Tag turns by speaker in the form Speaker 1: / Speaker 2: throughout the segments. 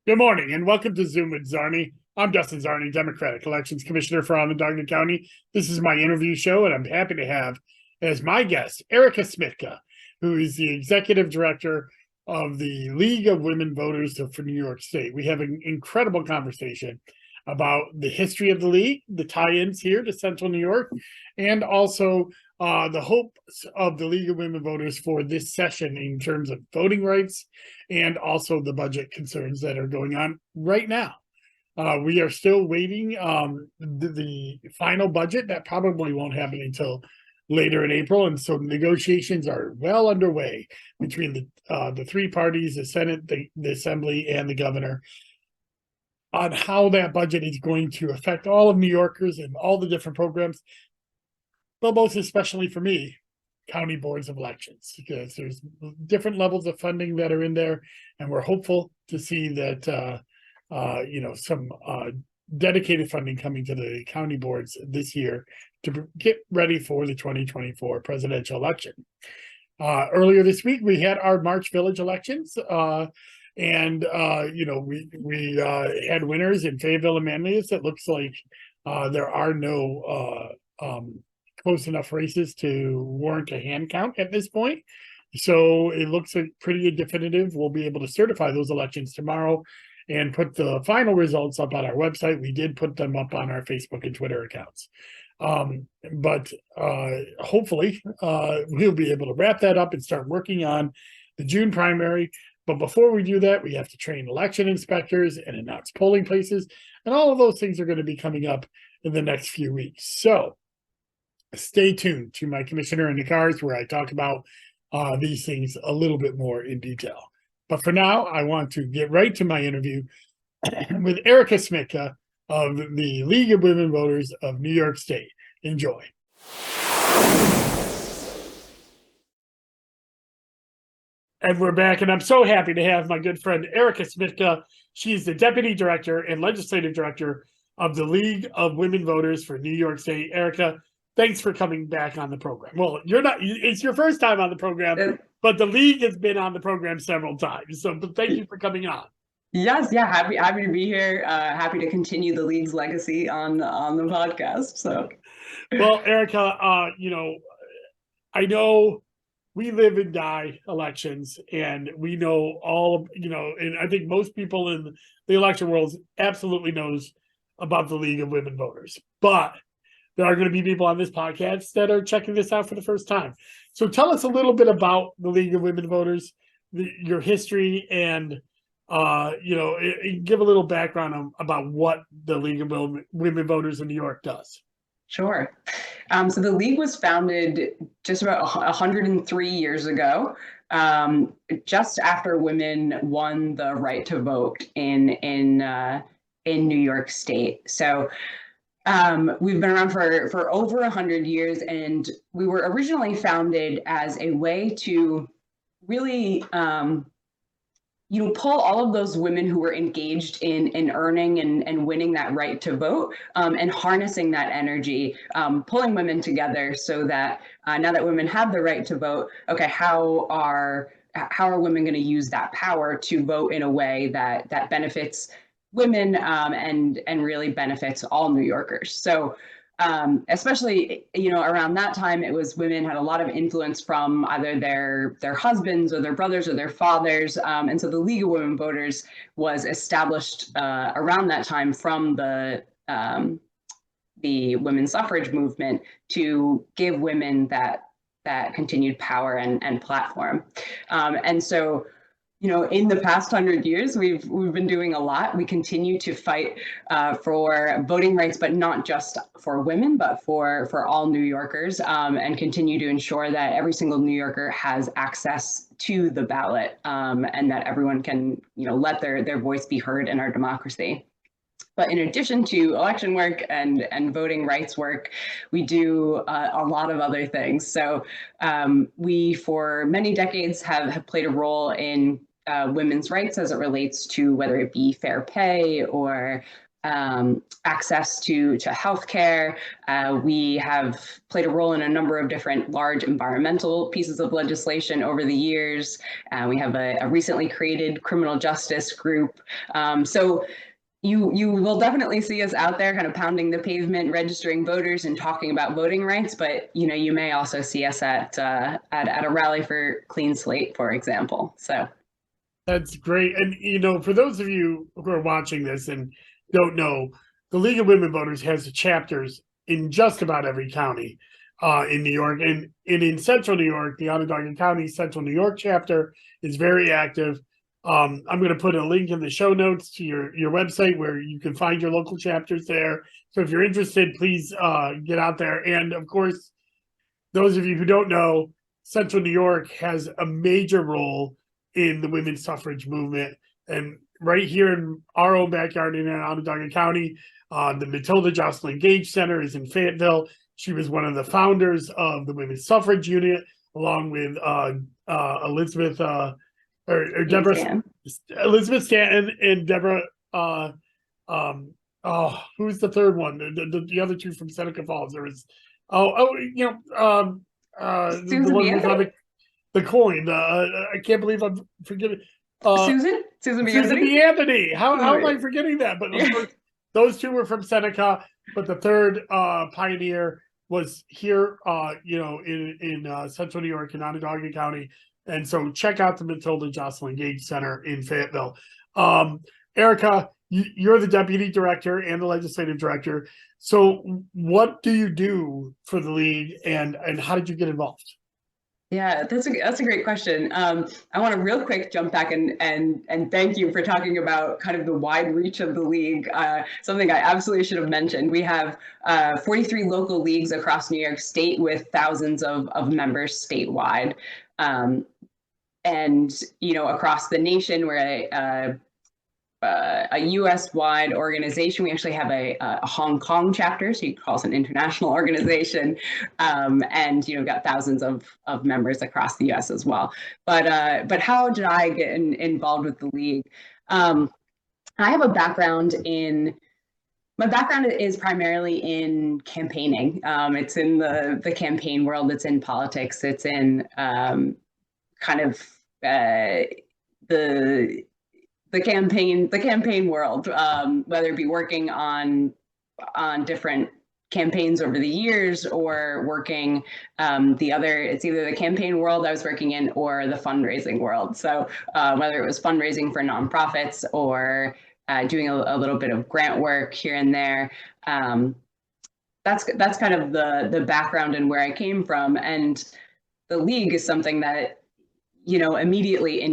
Speaker 1: Good morning and welcome to Zoom with Czarny. I'm Dustin Czarny, Democratic Elections Commissioner for Onondaga County. This is my interview show, and I'm happy to have as my guest Erica Smitka, who is the Executive Director of the League of Women Voters for New York State. We have an incredible conversation about the history of the league, the tie-ins here to Central New York, and also the hopes of the League of Women Voters for this session in terms of voting rights and also the budget concerns that are going on right now. We are still waiting the final budget that probably won't happen until later in April, and so negotiations are well underway between the three parties, the Senate, the Assembly, and the governor, on how that budget is going to affect all of New Yorkers and all the different programs, but most especially for me, county boards of elections, because there's different levels of funding that are in there, and we're hopeful to see that some dedicated funding coming to the county boards this year to get ready for the 2024 presidential election. Earlier this week, we had our March village elections, and we had winners in Fayetteville and Manlius. It looks like there are no close enough races to warrant a hand count at this point. So it looks like pretty definitive. We'll be able to certify those elections tomorrow and put the final results up on our website. We did put them up on our Facebook and Twitter accounts. But hopefully we'll be able to wrap that up and start working on the June primary. But before we do that, we have to train election inspectors and announce polling places. And all of those things are going to be coming up in the next few weeks. So stay tuned to my Commissioner in the Cars, where I talk about these things a little bit more in detail. But for now, I want to get right to my interview with Erica Smitka of the League of Women Voters of New York State. Enjoy. And we're back, and I'm so happy to have my good friend Erica Smitka. She's the Deputy Director and Legislative Director of the League of Women Voters for New York State. Erica, thanks for coming back on the program. Well, it's your first time on the program, but the League has been on the program several times. So thank you for coming on.
Speaker 2: Yes, yeah, happy to be here. Happy to continue the League's legacy on the podcast. So,
Speaker 1: well, Erica, I know we live and die elections, and we know and I think most people in the election world absolutely knows about the League of Women Voters, but there are going to be people on this podcast that are checking this out for the first time. So tell us a little bit about the League of Women Voters, your history, and give a little background about what the League of Women Voters in New York does.
Speaker 2: Sure. So the League was founded just about 103 years ago, just after women won the right to vote in New York State. So we've been around for over 100 years, and we were originally founded as a way to really pull all of those women who were engaged in earning and winning that right to vote, and harnessing that energy, pulling women together so that now that women have the right to vote, okay, how are women going to use that power to vote in a way that benefits women, and really benefits all New Yorkers. So especially, around that time, it was women had a lot of influence from either their husbands or their brothers or their fathers. And so the League of Women Voters was established around that time from the women's suffrage movement to give women that continued power and platform. And so, in the past 100 years, we've been doing a lot. We continue to fight for voting rights, but not just for women, but for all New Yorkers, and continue to ensure that every single New Yorker has access to the ballot, and that everyone can, let their voice be heard in our democracy. But in addition to election work and voting rights work, we do a lot of other things. So we, for many decades, have played a role in women's rights as it relates to whether it be fair pay or access to healthcare. We have played a role in a number of different large environmental pieces of legislation over the years. We have a recently created criminal justice group. So you will definitely see us out there kind of pounding the pavement, registering voters and talking about voting rights, but you may also see us at a rally for Clean Slate, for example. So
Speaker 1: That's great. And for those of you who are watching this and don't know, the League of Women Voters has chapters in just about every county in New York. And in Central New York, the Onondaga County Central New York chapter is very active. I'm going to put a link in the show notes to your website where you can find your local chapters there. So if you're interested, please get out there. And of course, those of you who don't know, Central New York has a major role in the women's suffrage movement. And right here in our own backyard in Onondaga County, the Matilda Jocelyn Gage Center is in Fayetteville. She was one of the founders of the women's suffrage unit, along with Elizabeth Elizabeth Stanton and Deborah. Who's the third one? The other two from Seneca Falls. There was the one who's on the coin. I can't believe I'm forgetting.
Speaker 2: Susan
Speaker 1: B. Anthony. How am I forgetting that? But those two were from Seneca, but the third pioneer was here, in Central New York in Onondaga County. And so check out the Matilda Jocelyn Gage Center in Fayetteville. Erica, you're the deputy director and the legislative director. So what do you do for the league, and how did you get involved?
Speaker 2: Yeah, that's a great question. I want to real quick jump back and thank you for talking about kind of the wide reach of the league. Something I absolutely should have mentioned. We have 43 local leagues across New York State with thousands of members statewide. And across the nation, we're a US-wide organization. We actually have a Hong Kong chapter, so you can call us an international organization, and got thousands of members across the US as well. But how did I get involved with the league? I have a background my background is primarily in campaigning. It's in the campaign world. It's in politics. It's in kind of the campaign world, whether it be working on different campaigns over the years or working it's either the campaign world I was working in or the fundraising world. So whether it was fundraising for nonprofits or doing a little bit of grant work here and there, that's kind of the background and where I came from. And the league is something that immediately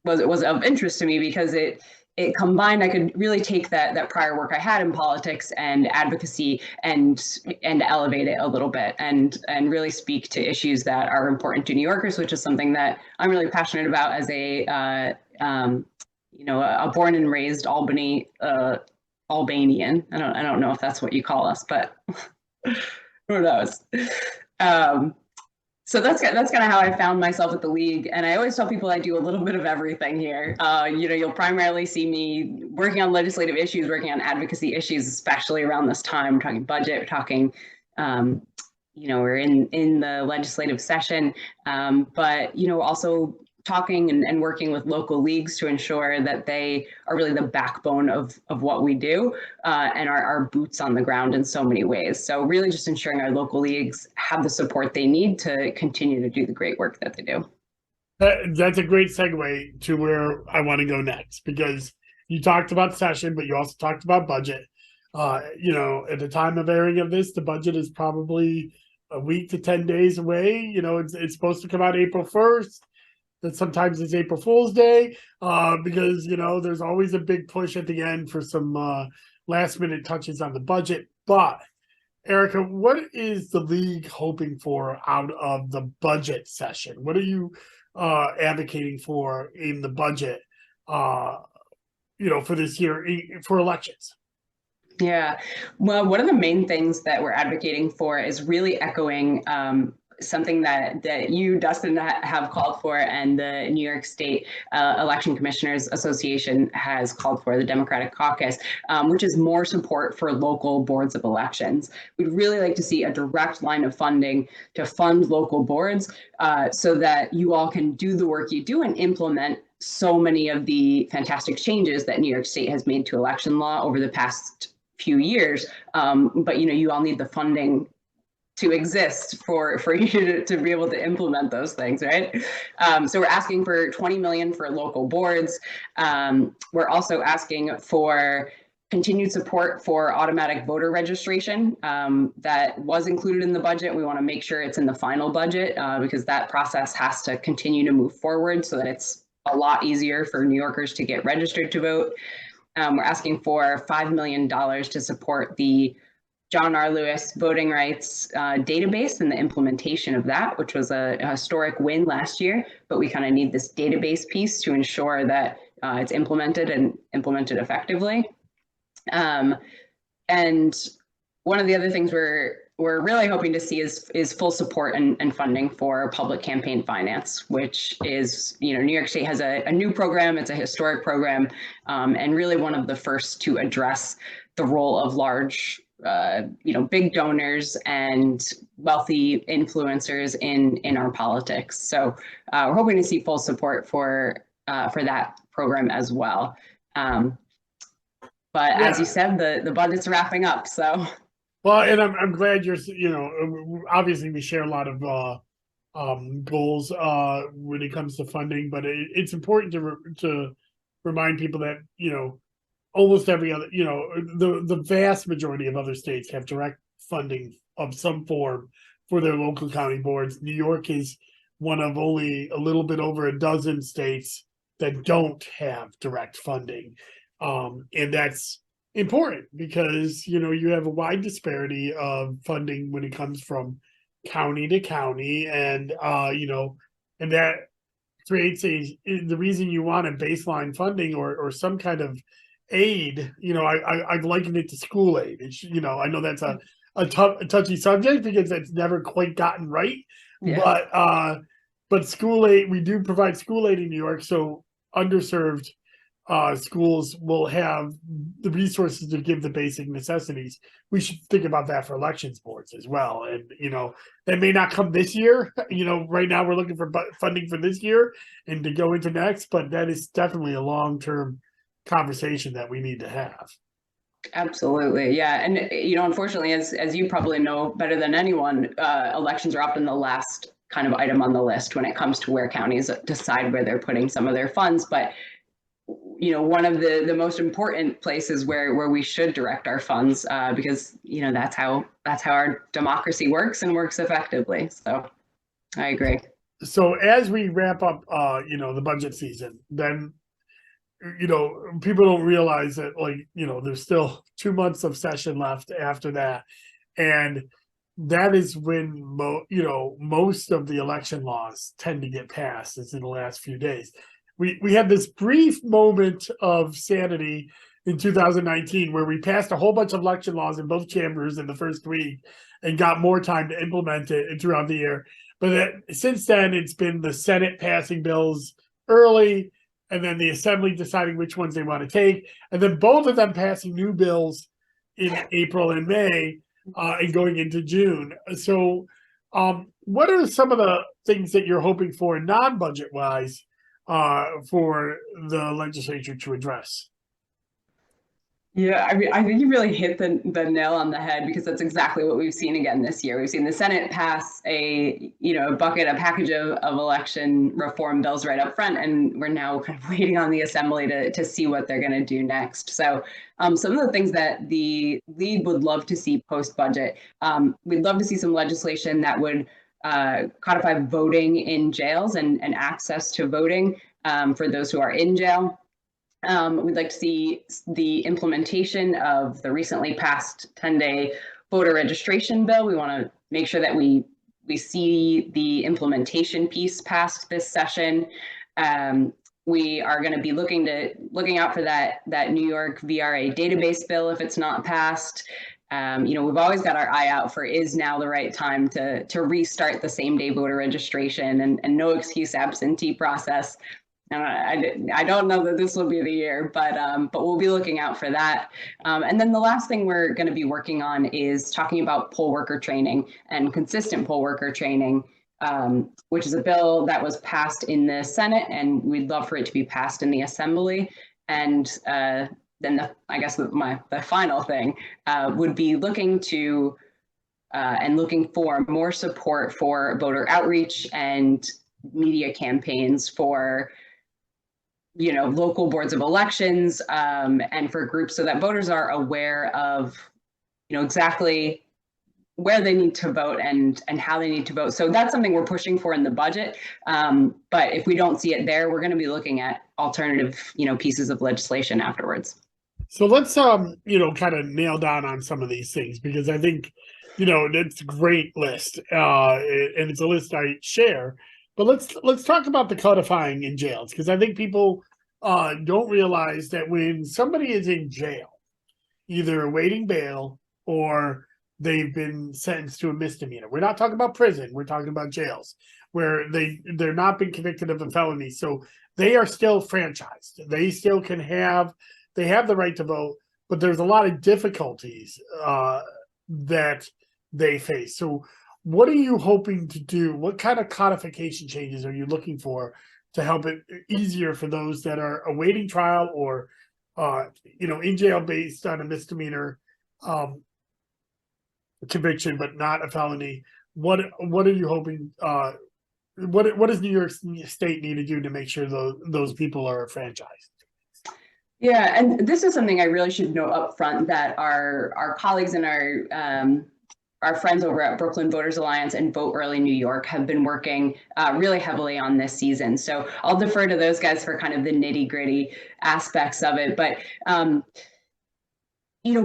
Speaker 2: was of interest to me because it combined. I could really take that prior work I had in politics and advocacy and elevate it a little bit and really speak to issues that are important to New Yorkers, which is something that I'm really passionate about as a born and raised Albanian. I don't know if that's what you call us, but who knows? So that's kind of how I found myself at the league. And I always tell people I do a little bit of everything here. You'll primarily see me working on legislative issues, working on advocacy issues, especially around this time. We're talking budget, we're talking, we're in the legislative session, but, also talking and working with local leagues to ensure that they are really the backbone of what we do and our boots on the ground in so many ways. So really just ensuring our local leagues have the support they need to continue to do the great work that they do.
Speaker 1: That's a great segue to where I want to go next, because you talked about session, but you also talked about budget. At the time of airing of this, the budget is probably a week to 10 days away. It's supposed to come out April 1st. That sometimes it's April Fool's Day because, there's always a big push at the end for some last minute touches on the budget. But Erica, what is the league hoping for out of the budget session? What are you advocating for in the budget, for this year for elections?
Speaker 2: Yeah, well, one of the main things that we're advocating for is really echoing something that you, Dustin, have called for, and the New York State Election Commissioners Association has called for, the Democratic Caucus, which is more support for local boards of elections. We'd really like to see a direct line of funding to fund local boards so that you all can do the work you do and implement so many of the fantastic changes that New York State has made to election law over the past few years. But you all need the funding to exist for you to be able to implement those things, right? So we're asking for 20 million for local boards. We're also asking for continued support for automatic voter registration that was included in the budget. We want to make sure it's in the final budget because that process has to continue to move forward so that it's a lot easier for New Yorkers to get registered to vote. We're asking for $5 million to support the John R. Lewis voting rights database and the implementation of that, which was a historic win last year, but we kind of need this database piece to ensure that it's implemented and implemented effectively. And one of the other things we're really hoping to see is full support and funding for public campaign finance, which is, New York State has a new program. It's a historic program, and really one of the first to address the role of large big donors and wealthy influencers in our politics. So we're hoping to see full support for that program as well. But as you said, the budget's wrapping up. So
Speaker 1: well, and I'm glad you're. Obviously we share a lot of goals when it comes to funding, but it's important to remind people that almost every other, the vast majority of other states have direct funding of some form for their local county boards. New York is one of only a little bit over a dozen states that don't have direct funding. And that's important because, you have a wide disparity of funding when it comes from county to county. And, and that creates the reason you want a baseline funding or some kind of aid, I've likened it to school aid. It's, I know that's a touchy subject because it's never quite gotten right. Yeah. But school aid, we do provide school aid in New York, so underserved schools will have the resources to give the basic necessities. We should think about that for elections boards as well. And, that may not come this year. Right now we're looking for funding for this year and to go into next, but that is definitely a long-term conversation that we need to have.
Speaker 2: Absolutely. Yeah. And, unfortunately, as you probably know better than anyone, elections are often the last kind of item on the list when it comes to where counties decide where they're putting some of their funds. But, one of the most important places where we should direct our funds because, that's how our democracy works and works effectively. So I agree.
Speaker 1: So as we wrap up, the budget season, then people don't realize that, there's still 2 months of session left after that. And that is when, most of the election laws tend to get passed. It's in the last few days. We had this brief moment of sanity in 2019 where we passed a whole bunch of election laws in both chambers in the first week and got more time to implement it throughout the year. But since then, it's been the Senate passing bills early, and then the Assembly deciding which ones they want to take, and then both of them passing new bills in April and May, and going into June. So what are some of the things that you're hoping for non-budget wise for the legislature to address?
Speaker 2: Yeah, I mean, I think you really hit the nail on the head because that's exactly what we've seen again this year. We've seen the Senate pass a package of election reform bills right up front, and we're now kind of waiting on the Assembly to see what they're going to do next. So some of the things that the League would love to see post-budget, we'd love to see some legislation that would codify voting in jails and access to voting for those who are in jail. We'd like to see the implementation of the recently passed 10-day voter registration bill. We want to make sure that we see the implementation piece passed this session. We are going to be looking out for that New York VRA database bill if it's not passed. We've always got our eye out for, is now the right time to restart the same day voter registration and no excuse absentee process. I don't know that this will be the year, but we'll be looking out for that. And then the last thing we're going to be working on is talking about poll worker training and consistent poll worker training, which is a bill that was passed in the Senate, and we'd love for it to be passed in the Assembly. And then the final thing would be looking to and looking for more support for voter outreach and media campaigns for local boards of elections and for groups, so that voters are aware of exactly where they need to vote and how they need to vote. So that's something we're pushing for in the budget. But if we don't see it there, we're going to be looking at alternative pieces of legislation afterwards.
Speaker 1: So let's kind of nail down on some of these things, because I think it's a great list, and it's a list I share. But let's talk about the codifying in jails, because I think people don't realize that when somebody is in jail, either awaiting bail or they've been sentenced to a misdemeanor. We're not talking about prison. We're talking about jails where they're not been convicted of a felony. So they are still franchised. They still they have the right to vote, but there's a lot of difficulties that they face. So what are you hoping to do? What kind of codification changes are you looking for to help it easier for those that are awaiting trial or in jail based on a misdemeanor conviction but not a felony? What are you hoping? What does New York State need to do to make sure those people are franchised?
Speaker 2: Yeah, and this is something I really should note up front, that our colleagues and our friends over at Brooklyn Voters Alliance and Vote Early New York have been working really heavily on this season. So I'll defer to those guys for kind of the nitty-gritty aspects of it. But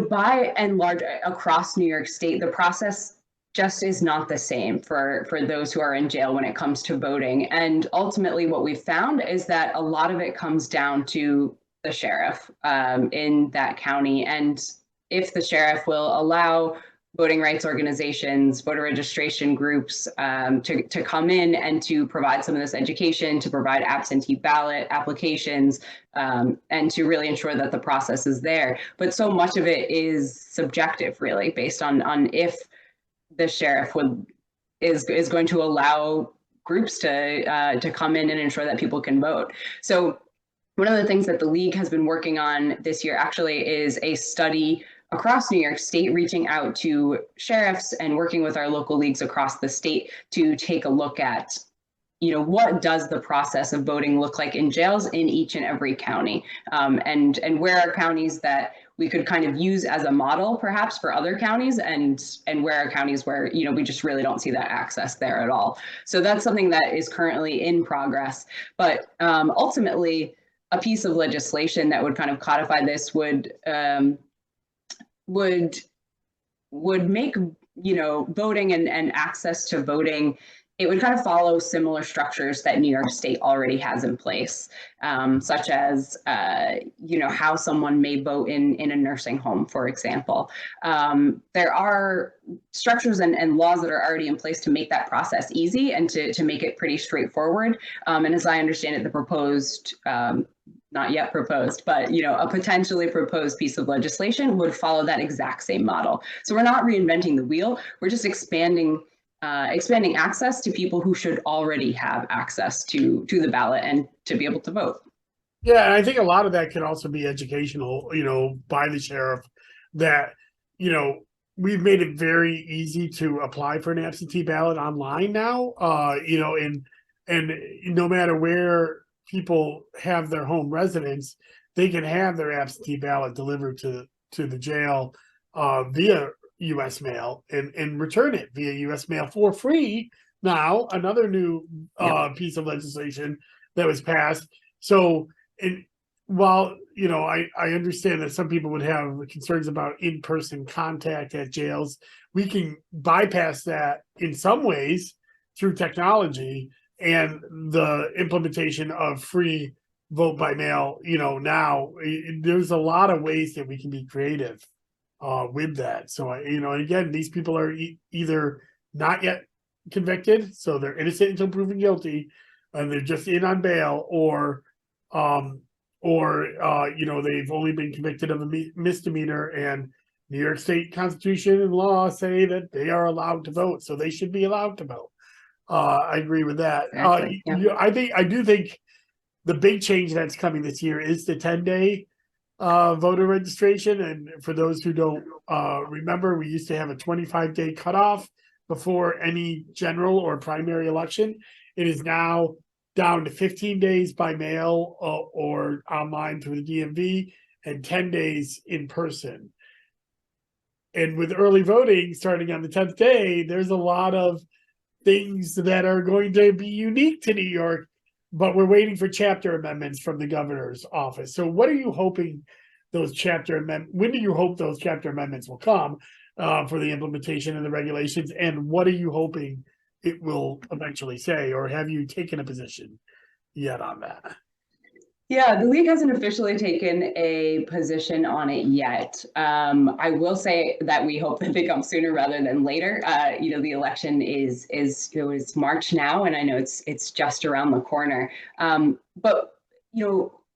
Speaker 2: by and large across New York State, the process just is not the same for those who are in jail when it comes to voting. And ultimately what we've found is that a lot of it comes down to the sheriff in that county. And if the sheriff will allow voting rights organizations, voter registration groups to come in and to provide some of this education, to provide absentee ballot applications, and to really ensure that the process is there. But so much of it is subjective, really, based on if the sheriff is going to allow groups to come in and ensure that people can vote. So one of the things that the League has been working on this year actually is a study across New York State, reaching out to sheriffs and working with our local leagues across the state to take a look at, what does the process of voting look like in jails in each and every county, and where are counties that we could kind of use as a model perhaps for other counties, and where are counties where, we just really don't see that access there at all. So that's something that is currently in progress. But ultimately, a piece of legislation that would kind of codify this would make voting and access to voting, it would kind of follow similar structures that New York State already has in place, such as how someone may vote in a nursing home, for example. There are structures and laws that are already in place to make that process easy and to make it pretty straightforward. And as I understand it, the proposed not yet proposed, but a potentially proposed piece of legislation would follow that exact same model. So we're not reinventing the wheel. We're just expanding access to people who should already have access to the ballot and to be able to vote.
Speaker 1: Yeah, and I think a lot of that can also be educational, by the sheriff, that we've made it very easy to apply for an absentee ballot online now. And no matter where people have their home residence, they can have their absentee ballot delivered to the jail via U.S. mail and return it via U.S. mail for free. Now, another new piece of legislation that was passed. So, while I understand that some people would have concerns about in-person contact at jails, we can bypass that in some ways through technology and the implementation of free vote by mail. Now there's a lot of ways that we can be creative with that. So, and again, these people are either not yet convicted, so they're innocent until proven guilty, and they're just in on bail, um, they've only been convicted of a misdemeanor, and New York State Constitution and law say that they are allowed to vote, so they should be allowed to vote. I agree with that.
Speaker 2: Exactly. Yeah.
Speaker 1: I do think the big change that's coming this year is the 10-day voter registration. And for those who don't remember, we used to have a 25-day cutoff before any general or primary election. It is now down to 15 days by mail or online through the DMV, and 10 days in person. And with early voting starting on the 10th day, there's a lot of things that are going to be unique to New York, but we're waiting for chapter amendments from the governor's office. So what are you hoping those chapter amendments, when do you hope those chapter amendments will come for the implementation of the regulations? And what are you hoping it will eventually say, or have you taken a position yet on that?
Speaker 2: Yeah, the league hasn't officially taken a position on it yet. I will say that we hope that they come sooner rather than later. The election is March now, and I know it's just around the corner. But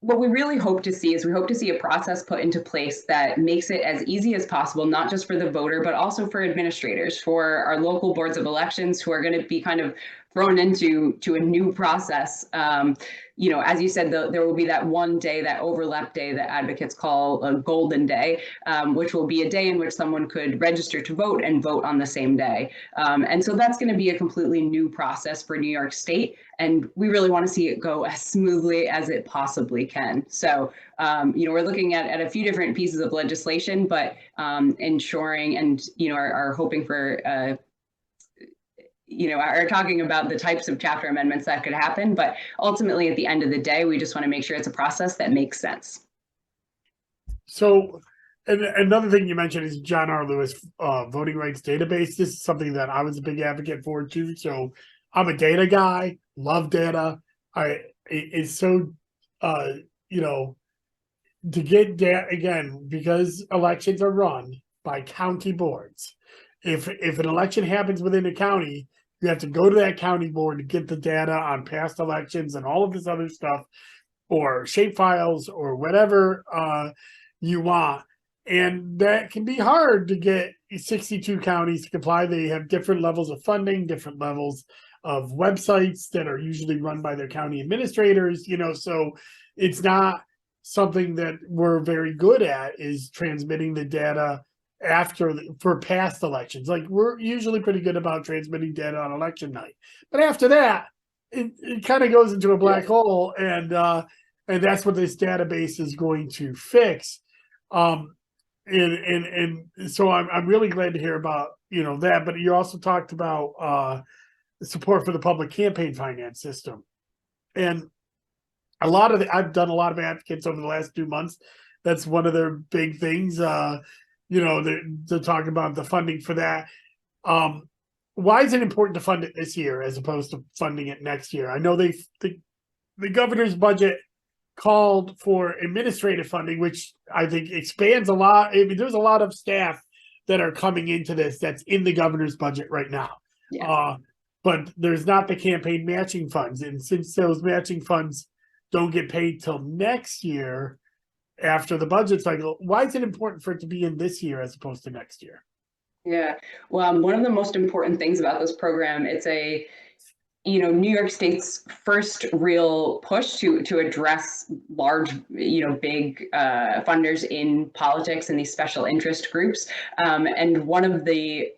Speaker 2: what we really hope to see is we hope to see a process put into place that makes it as easy as possible, not just for the voter, but also for administrators, for our local boards of elections who are going to be kind of thrown into a new process. As you said, there will be that one day, that overlap day that advocates call a golden day, which will be a day in which someone could register to vote and vote on the same day. And so that's going to be a completely new process for New York State. And we really want to see it go as smoothly as it possibly can. So, we're looking at a few different pieces of legislation, but ensuring and, are hoping for are talking about the types of chapter amendments that could happen. But ultimately, at the end of the day, we just want to make sure it's a process that makes sense.
Speaker 1: So, and another thing you mentioned is John R. Lewis voting rights database. This is something that I was a big advocate for too. So I'm a data guy, love data. It's so, to get data again, because elections are run by county boards. If an election happens within a county, you have to go to that county board to get the data on past elections and all of this other stuff, or shape files or whatever you want. And that can be hard to get 62 counties to comply. They have different levels of funding, different levels of websites that are usually run by their county administrators, so it's not something that we're very good at, is transmitting the data for past elections. Like, we're usually pretty good about transmitting data on election night, but after that it kind of goes into a black hole, and that's what this database is going to fix. And so I'm really glad to hear about that. But you also talked about support for the public campaign finance system, and I've done a lot of advocates over the last 2 months. That's one of their big things. They're talking about the funding for that. Why is it important to fund it this year as opposed to funding it next year? I know the governor's budget called for administrative funding, which I think expands a lot. I mean, there's a lot of staff that are coming into this that's in the governor's budget right now. Yeah. But there's not the campaign matching funds. And since those matching funds don't get paid till next year, after the budget cycle, why is it important for it to be in this year as opposed to next year?
Speaker 2: Yeah, well, one of the most important things about this program, it's a New York State's first real push to address large, big funders in politics and these special interest groups. And one of the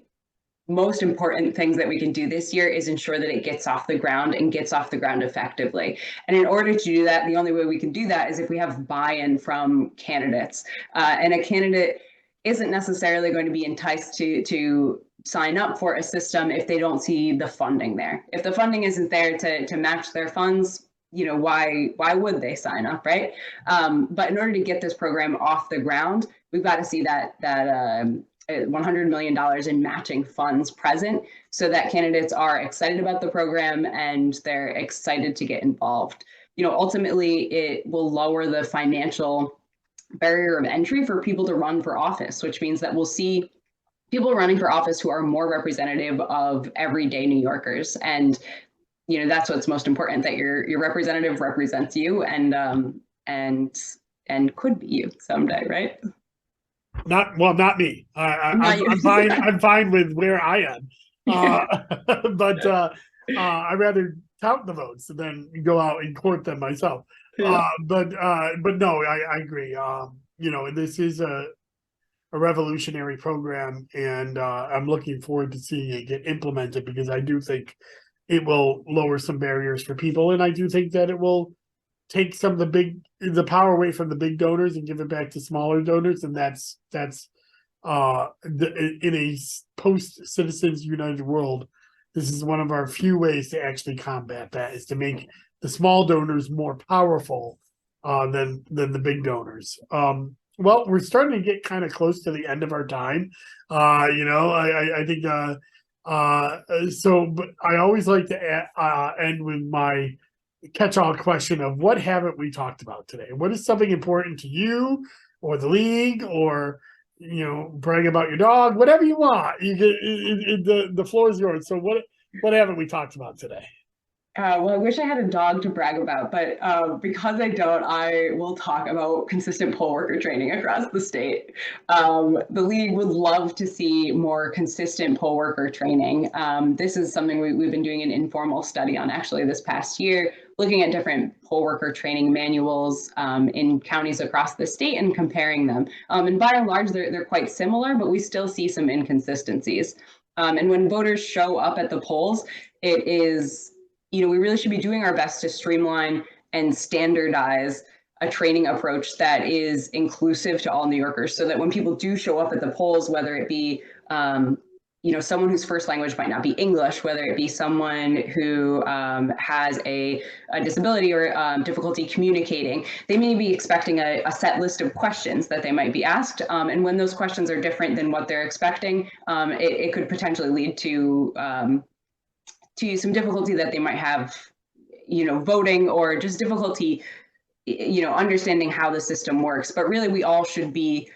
Speaker 2: most important things that we can do this year is ensure that it gets off the ground and gets off the ground effectively. And in order to do that, the only way we can do that is if we have buy-in from candidates. And a candidate isn't necessarily going to be enticed to sign up for a system if they don't see the funding there. If the funding isn't there to match their funds, why would they sign up, right? But in order to get this program off the ground, we've got to see that $100 million in matching funds present, so that candidates are excited about the program and they're excited to get involved. Ultimately, it will lower the financial barrier of entry for people to run for office, which means that we'll see people running for office who are more representative of everyday New Yorkers. And, that's what's most important, that your representative represents you and could be you someday, right?
Speaker 1: Not me. I'm fine. I'm fine with where I am. But I'd rather count the votes than go out and court them myself.
Speaker 2: Yeah.
Speaker 1: But no, I agree. This is a revolutionary program, and I'm looking forward to seeing it get implemented, because I do think it will lower some barriers for people, and I do think that it will take some of the power away from the big donors and give it back to smaller donors, and that's in a post Citizens United world, this is one of our few ways to actually combat that, is to make the small donors more powerful than the big donors. Well, we're starting to get kind of close to the end of our time. I think so, but I always like to end with my catch-all question of what haven't we talked about today? What is something important to you or the league, or brag about your dog, whatever you want. You get the floor is yours. So what haven't we talked about today?
Speaker 2: Well, I wish I had a dog to brag about, but because I don't, I will talk about consistent poll worker training across the state. The league would love to see more consistent poll worker training. This is something we've been doing an informal study on actually this past year, looking at different poll worker training manuals in counties across the state and comparing them. And by and large, they're quite similar, but we still see some inconsistencies. And when voters show up at the polls, it is, we really should be doing our best to streamline and standardize a training approach that is inclusive to all New Yorkers, so that when people do show up at the polls, whether it be someone whose first language might not be English, whether it be someone who has a disability or difficulty communicating, they may be expecting a set list of questions that they might be asked. And when those questions are different than what they're expecting, it could potentially lead to some difficulty that they might have, voting, or just difficulty, understanding how the system works. But really, we all should get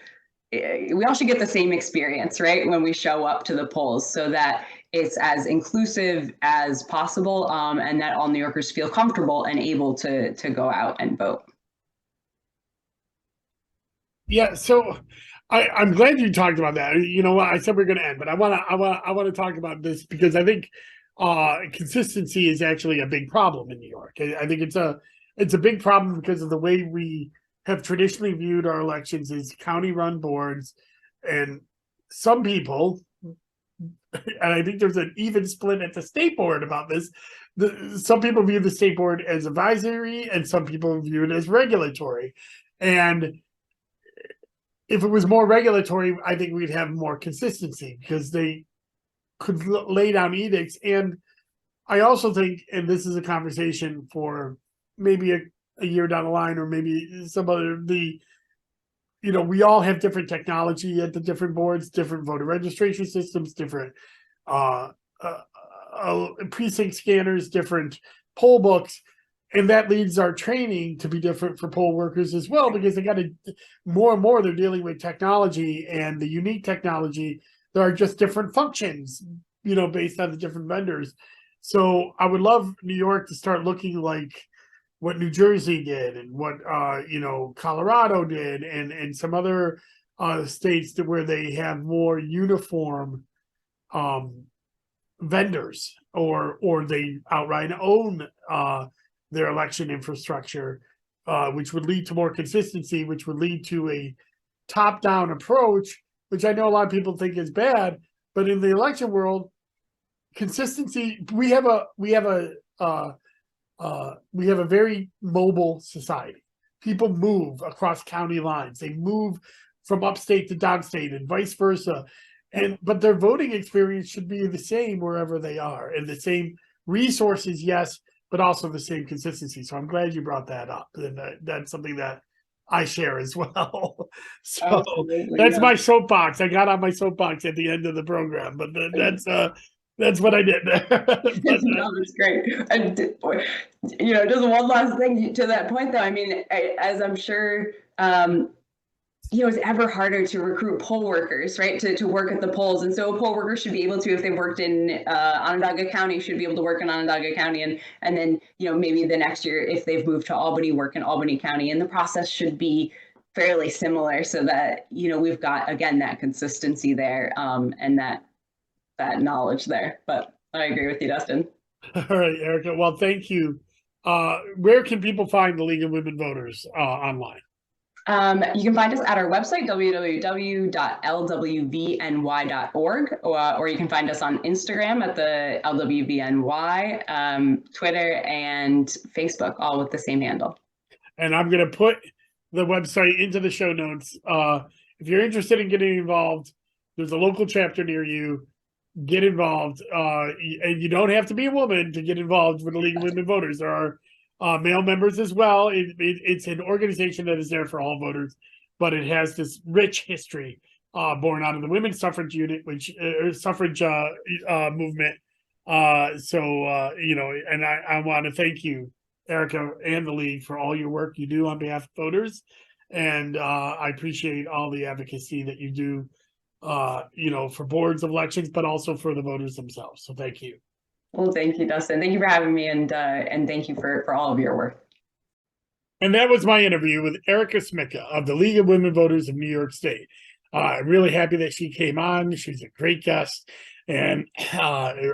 Speaker 2: the same experience, right, when we show up to the polls, so that it's as inclusive as possible, and that all New Yorkers feel comfortable and able to go out and vote.
Speaker 1: Yeah, so I'm glad you talked about that. You know what? I said we're going to end, but I want to talk about this, because I think consistency is actually a big problem in New York. I think it's a big problem because of the way we have traditionally viewed our elections as county-run boards, and some people, and I think there's an even split at the state board about this. Some people view the state board as advisory, and some people view it as regulatory. And if it was more regulatory, I think we'd have more consistency, because they could lay down edicts. And I also think, and this is a conversation for maybe a year down the line, or maybe some other, we all have different technology at the different boards, different voter registration systems, different precinct scanners, different poll books. And that leads our training to be different for poll workers as well, because they got to more and more, they're dealing with technology, and the unique technology. There are just different functions, based on the different vendors. So I would love New York to start looking like what New Jersey did, and what Colorado did, and some other states where they have more uniform vendors, or they outright own their election infrastructure, which would lead to more consistency, which would lead to a top-down approach, which I know a lot of people think is bad. But in the election world, consistency, we have a very mobile society. People move across county lines. They move from upstate to downstate, and vice versa. But their voting experience should be the same wherever they are, and the same resources, yes, but also the same consistency. So I'm glad you brought that up, and that's something that I share as well. So absolutely, that's my soapbox. I got on my soapbox at the end of the program, but that's what I did.
Speaker 2: That was great. And just one last thing to that point, though. I mean, as I'm sure it's ever harder to recruit poll workers, right, to work at the polls. And so a poll worker should be able to, if they worked in Onondaga County, should be able to work in Onondaga County. And then, maybe the next year, if they've moved to Albany, work in Albany County. And the process should be fairly similar so that, we've got, again, that consistency there, and that knowledge there. But I agree with you, Dustin.
Speaker 1: All right, Erica. Well, thank you. Where can people find the League of Women Voters online?
Speaker 2: You can find us at our website, www.lwvny.org, or you can find us on Instagram at the LWVNY, Twitter, and Facebook, all with the same handle.
Speaker 1: And I'm going to put the website into the show notes. If you're interested in getting involved, there's a local chapter near you. Get involved. And you don't have to be a woman to get involved with the League of Women Voters. There are male members as well. It's an organization that is there for all voters, but it has this rich history born out of the women's suffrage unit, which suffrage movement. And I want to thank you, Erica, and the League for all your work you do on behalf of voters, and I appreciate all the advocacy that you do, for boards of elections, but also for the voters themselves. So thank you.
Speaker 2: Well, thank you, Dustin. Thank you for having me, and thank you for all of your work.
Speaker 1: And that was my interview with Erica Smitka of the League of Women Voters of New York State. I'm really happy that she came on. She's a great guest, and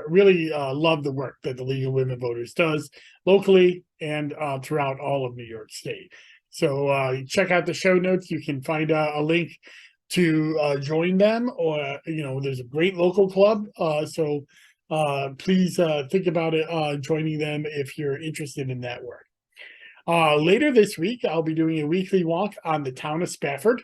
Speaker 1: really love the work that the League of Women Voters does locally and throughout all of New York State. So check out the show notes. You can find a link to join them, or there's a great local club. So please think about it, joining them if you're interested in that work. Later this week, I'll be doing a weekly walk on the town of Spafford.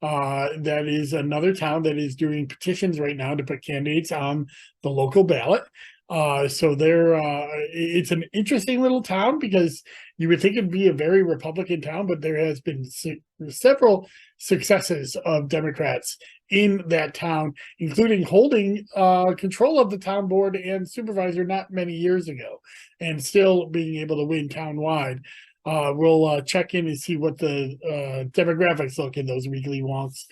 Speaker 1: That is another town that is doing petitions right now to put candidates on the local ballot. So it's an interesting little town, because you would think it'd be a very Republican town, but there has been several successes of Democrats in that town, including holding control of the town board and supervisor not many years ago, and still being able to win townwide. We'll check in and see what the demographics look in those weekly walks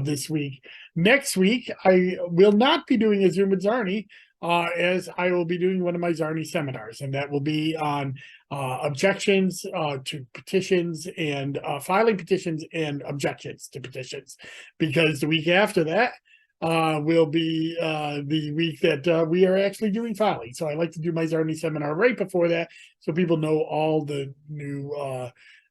Speaker 1: this week. Next week, I will not be doing a Zoom with Czarny, as I will be doing one of my Czarny seminars, and that will be on objections to petitions, and filing petitions and objections to petitions, because the week after that will be the week that we are actually doing filing. So I like to do my Czarny seminar right before that, so people know all the new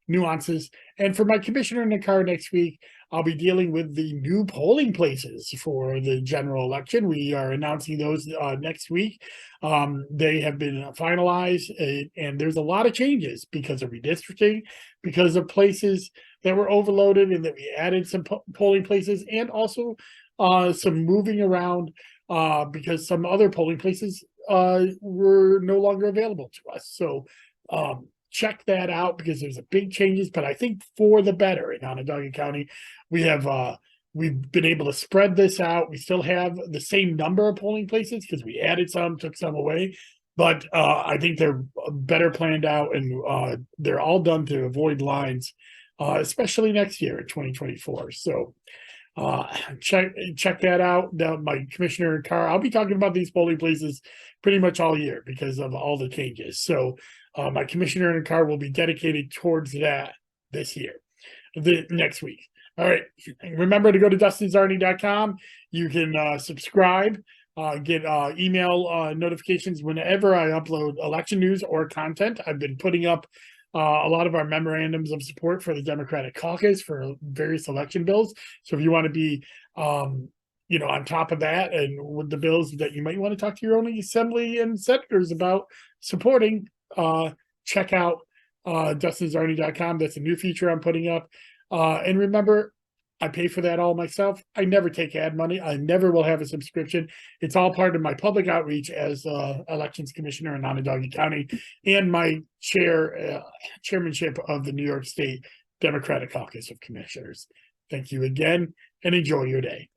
Speaker 1: nuances. And for my commissioner in the car next week, I'll be dealing with the new polling places for the general election. We are announcing those next week. They have been finalized, and there's a lot of changes because of redistricting, because of places that were overloaded, and that we added some polling places, and also some moving around because some other polling places were no longer available to us. So check that out, because there's a big changes, but I think for the better in Onondaga County. We've been able to spread this out. We still have the same number of polling places because we added some, took some away, but I think they're better planned out, and they're all done to avoid lines, especially next year in 2024. So check that out. My commissioner in car, I'll be talking about these polling places pretty much all year because of all the changes. So my commissioner in car will be dedicated towards that this year, next week. All right. Remember to go to DustinZarny.com. You can subscribe, get email notifications whenever I upload election news or content. I've been putting up a lot of our memorandums of support for the Democratic caucus for various election bills. So if you want to be, on top of that, and with the bills that you might want to talk to your own assembly and senators about supporting, check out DustinZarny.com. That's a new feature I'm putting up. And remember, I pay for that all myself. I never take ad money. I never will have a subscription. It's all part of my public outreach as elections commissioner in Onondaga County, and my chairmanship of the New York State Democratic Caucus of Commissioners. Thank you again, and enjoy your day.